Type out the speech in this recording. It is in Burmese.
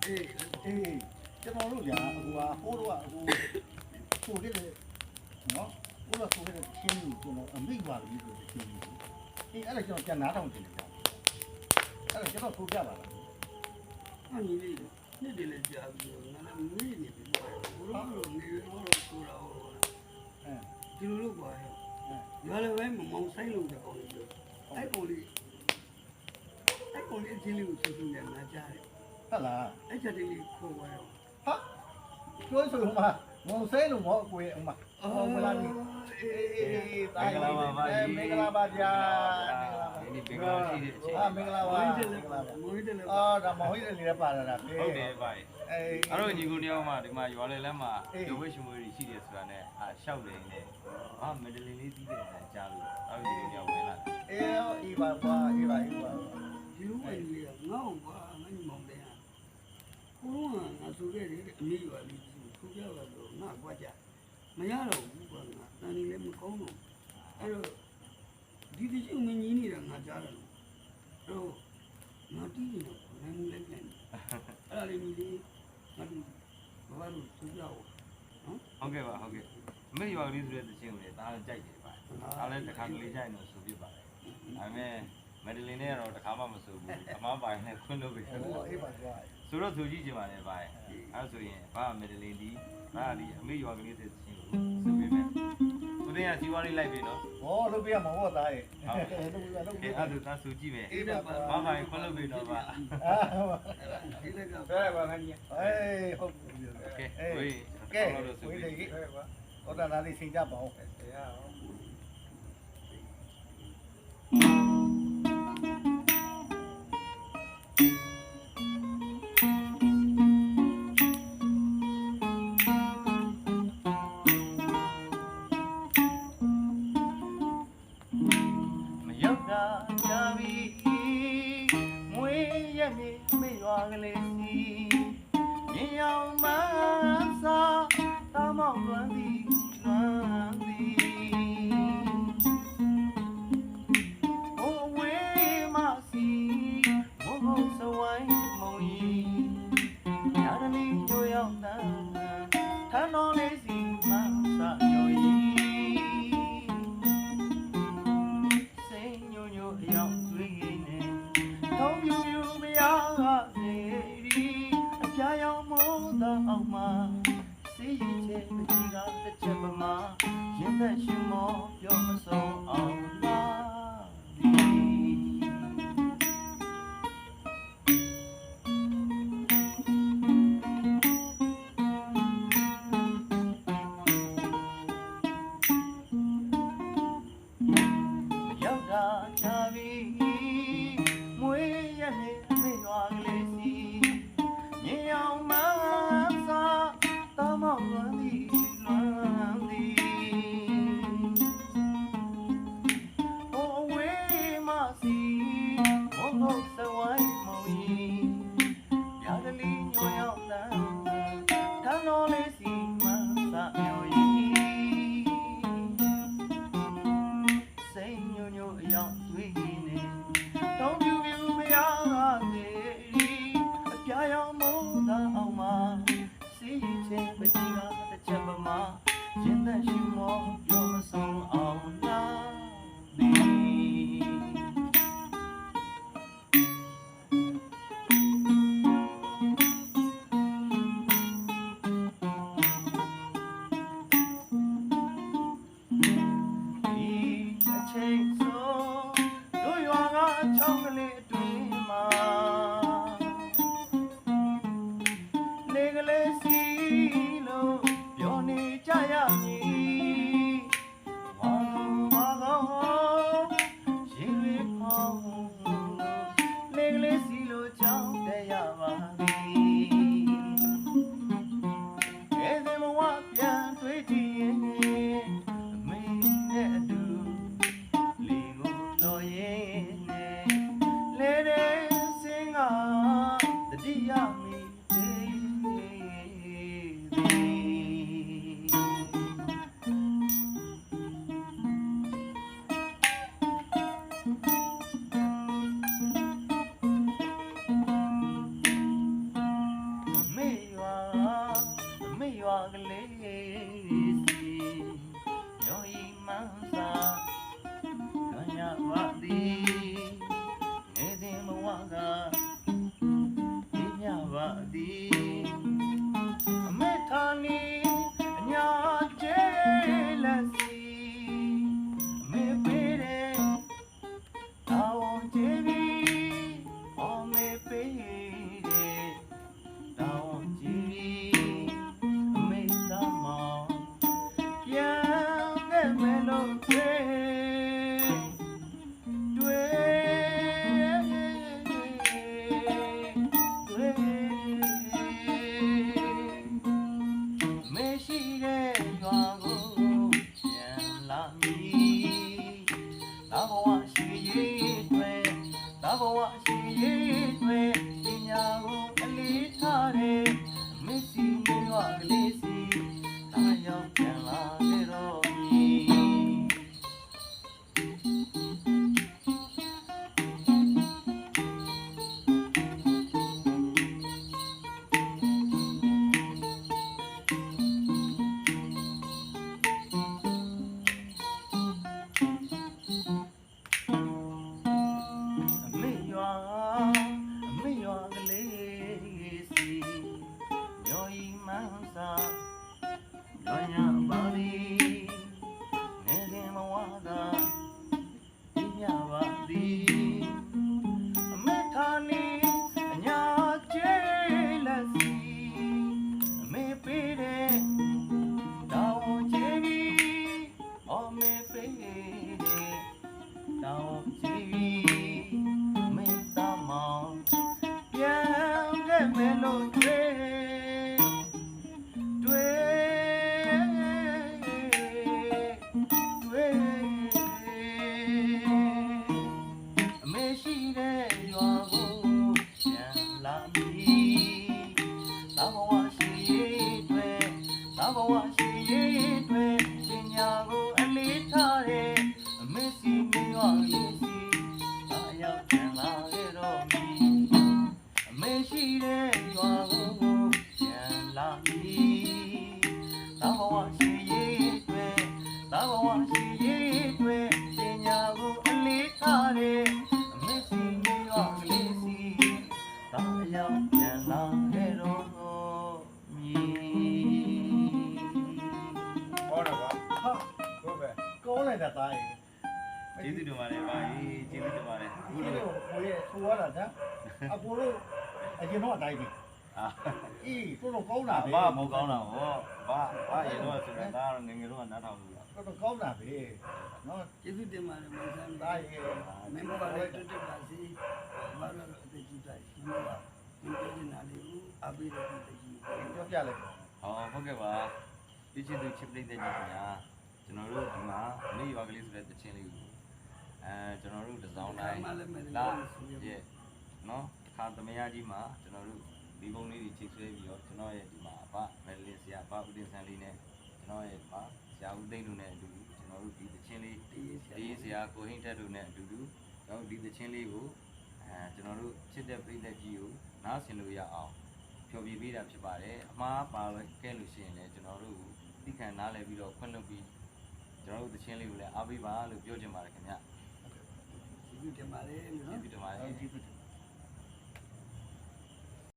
ကျွန်တော်တို့ညာဟိုဟာဟိုးတော့ဟိုဆိုတဲ့နော်ဟိုတော့ဆိုတဲ့ချင်းကိုကျွန်တော်အမိပါလို့ဆိုတဲ့ချင်းကိုအဲ့ဒါကျွန်တော်ပြန်နားထောင်တင်တယ်ကြာအဲ့ဒါကျွန်တော်ထိုးပြပါလားအဲ့ဒီနေ့နေ့တည်းလည်းကြာပြီးတော့ငါလည်းမေးနေပြီဘုရားတို့နေတော့ဆိုတာဟောဒီလိုလုပ်ပါရဲ့ငါလည်းပဲမမောင်ဆိုင်လို့တဲ့ကောင်လေးအဲ့ကောင်လေးအချင်းလေးကိုဆူဆူနဲ့ငါကြားတယ်ဟုတ်လားအဲ့ချက်လေးခေါ်သွားရောဟာကျွေးဆိုမှာငုံဆဲလို့မောအကွေအမမလာပြီမင်္ဂလာပါမင်္ဂလာပါဗျာဒီမင်္ဂလာရှိတဲ့အချိန်မင်္ဂလာပါမွေးတယ်လည်းဒါမဟိုးတယ်လည်းပါလာတာဟုတ်တယ်ဗျအဲ့တော့ညီကိုတယောက်မှဒီမှာရွာလေလမ်းမှာရုပ်ဝဲရှင်မွေးရှိတယ်ဆိုတာနဲ့ရှောက်နေနေမက်ဒလင်လေးတီးတယ်ကြားလို့အဲ့ဒီညီကိုတယောက်ဝင်လာအေးပါပါအေးပါဒီလိုဝင်လေငါ့ဘာငါညီမောင်တဲ့ဟာဘုရားငါဆိုခဲ့တယ်အမေရွာလေးဆိုပြပါတော့ငါကွာကြမရတော့ဘူးကွာငါတန်နေလည်းမကောင်းတော့အဲ့တော့ဒီတချို့မင်းကြီးနေတာငါကြားတယ်အဲ့တော့ငါတီးနေတော့လည်းလည်းပြန်အဲ့ဒါလေးကြီးလေးငါတို့ဘာလို့ဆိုကြအောင်နော်ဟုတ်ကဲ့ပါဟုတ်ကဲ့အမေရွာကလေးဆိုတဲ့တခြင်းကိုလည်းဒါလည်းကြိုက်တယ်ဗျဒါလည်းတစ်ခါကလေးကြိုက်လို့ဆိုပြပါတယ်ဒါပေမဲ့မက်ဒလင်နဲ့ကတော့တစ်ခါမှမဆိုဘူးအမားပိုင်နဲ့ခွန်းလို့ပဲအေးပါကွာဆိုတော့ဆိုကြည့်ချင်ပါတယ်ဗျအဲ့ဆိုရင်ဘာမက်ဒလင်ဒီဘာဒီအမေရွာကလေးဆိုတဲ့တခြင်းကိုဆိုပြမယ်ဦးတင်ကစီဝါလေးလိုက်ပြီနော်ဟောလုပ်ပြရမှာဟောသားရဲ့ဟုတ်ကဲ့အဲ့ဒါသာဆိုကြည့်မယ်ဘာပိုင်ခွန်းလို့ပြီတော့ဗျဒီလက်ကဘယ်ပါခင်ဗျဟုတ်ကဲဝေးကဲဝေးလေဟောတာသားလေးစိတ်ကြပါဦးကလေးစီမြေအောင်မစားတမောင်လွမ်းသည်လွမ်းသည်ဘိုးဝေးမစီဘိုးဘုံစဝိုင်းမုံကြီးညာတလီညိုရောက်တန်းထန်းတော်လေးစီမဆာညိုကြီးစိတ်ညိုညိုအရောက်သွေးကြီးနဲ့တောင်းပြူပြူမရအောင်မှာစီးရင်ချေမကြီးကတစ်ချက်ပမာရင်သက်ရှင်မောပြောမဆုံးအောင်ပါရောက်တာချပြီးမွေးရနေအမေရွာကလေးစီမြေအောင်မမောင်လွမ်းသည်လွမ်းသည်ဘိုးဝေးမစီဘုံဘုံစဝိုင်းမုံကြီးရာတလီညိုရောက်တန်းထန်းတော်လေးစီမဆာမျိုးကြီးစိတ်ညိုညိုအရောက်တွေ့ကြီးနေတောင်းပြူပြူမရပါသေးအပြာရောင်မိုးသာအောင်မှာစီးချင်းမကြီးကတစ်ချက်ပမာရင်သက်ရှိမောပြောမဆုံးအောင်လားဒီအချိန်ဆိုတို့ရွာကချောင်းကလေးအတွင်းမှာလေကလေးစီလို့ပြောနေကြရမည်ဝါ မယ်လို့တွေ့အမေရှိတဲ့ရွာကိုပြန်လာမည်သာဘဝရှိရေးတွေ့သာဘဝရှိရေးတွေ့ပညာကိုအလေးထားတဲ့အမေစီမြေရွာလေးစီသာရောက်ပြန်လာခဲ့တော့မည်အမေရှိတဲ့ရွာကိုပြန်လာမည်သာဘဝရှိရေးတွေ့သာဘဝရှိရေးတွေ့ပညာကိုအလေးထားတဲ့အမေစီမြေရွာလေးစီသာရောက်ပြန်လာခဲ့တော့မည် ဟောတော့ပါ ဟာ ဟုတ်ပဲ ကောင်းလိုက်တာသားရေ ကျေးဇူးတင်ပါတယ်ဗျာကျေးဇူးတင်ပါတယ် ဒီလိုကိုရဲ့ဆိုရတာကအကိုတို့အရင်တော့အတိုင်းပဲ အာ အေးတော်တော်ကောင်းတာပဲ ဘာမကောင်းတာဟောဘာရေတော့ဆိုတာဒါငငယ်တော့နားထောင်လို့ တော်တော်ကောင်းတာပဲနော် ကျေးဇူးတင်ပါတယ်မေဆန် သားရေ မင်းဘာလဲတက်တက်ပါစီဘာလို့အသက်ကြီးတိုင်းမင်းဘာဒီပြင်းနာလေးကိုအပိရတိတကြီး ပြောပြလိုက် ဟောဟုတ်ကဲ့ပါပြည့်ချစ်သူချစ်ပရိသတ်ကြီးခင်ဗျာကျွန်တော်တို့ဒီမှာနေရွာကလေးဆိုတဲ့တခြင်းလေးကိုကျွန်တော်တို့တစောင်းတိုင်းလာရဲ့နော်ခါသမယာကြီးမှာကျွန်တော်တို့ဒီပုံလေးတွေချိတ်ဆွဲပြီးတော့ကျွန်တော်ရဲ့ဒီမှာအဖမယ်လင်းဆရာအဖဦးတင်ဆန်းလေးနဲ့ကျွန်တော်ရဲ့ဒီမှာဆရာဦးသိန်းတို့နဲ့အတူတူကျွန်တော်တို့ဒီတခြင်းလေးတေးဆရာကိုဟင်းတက်တို့နဲ့အတူတူကျွန်တော်ဒီတခြင်းလေးကိုကျွန်တော်တို့ချစ်တဲ့ပရိသတ်ကြီးကိုနားဆင်လို့ရအောင်ဖြောပြပေးတာဖြစ်ပါတယ်အမှားပါခဲ့လို့ရှိရင်လည်းကျွန်တော်တို့သိခံနားလည်ပြီးတော့ခွင့်လွှတ်ပြီးကျွန်တော်တို့တခြင်းလေးကိုလည်းအားပေးပါလို့ပြောချင်ပါတယ်ခင်ဗျာ ကျေးဇူးတင်ပါတယ်နော် ကျေးဇူးတင်ပါတယ် ကျေးဇူး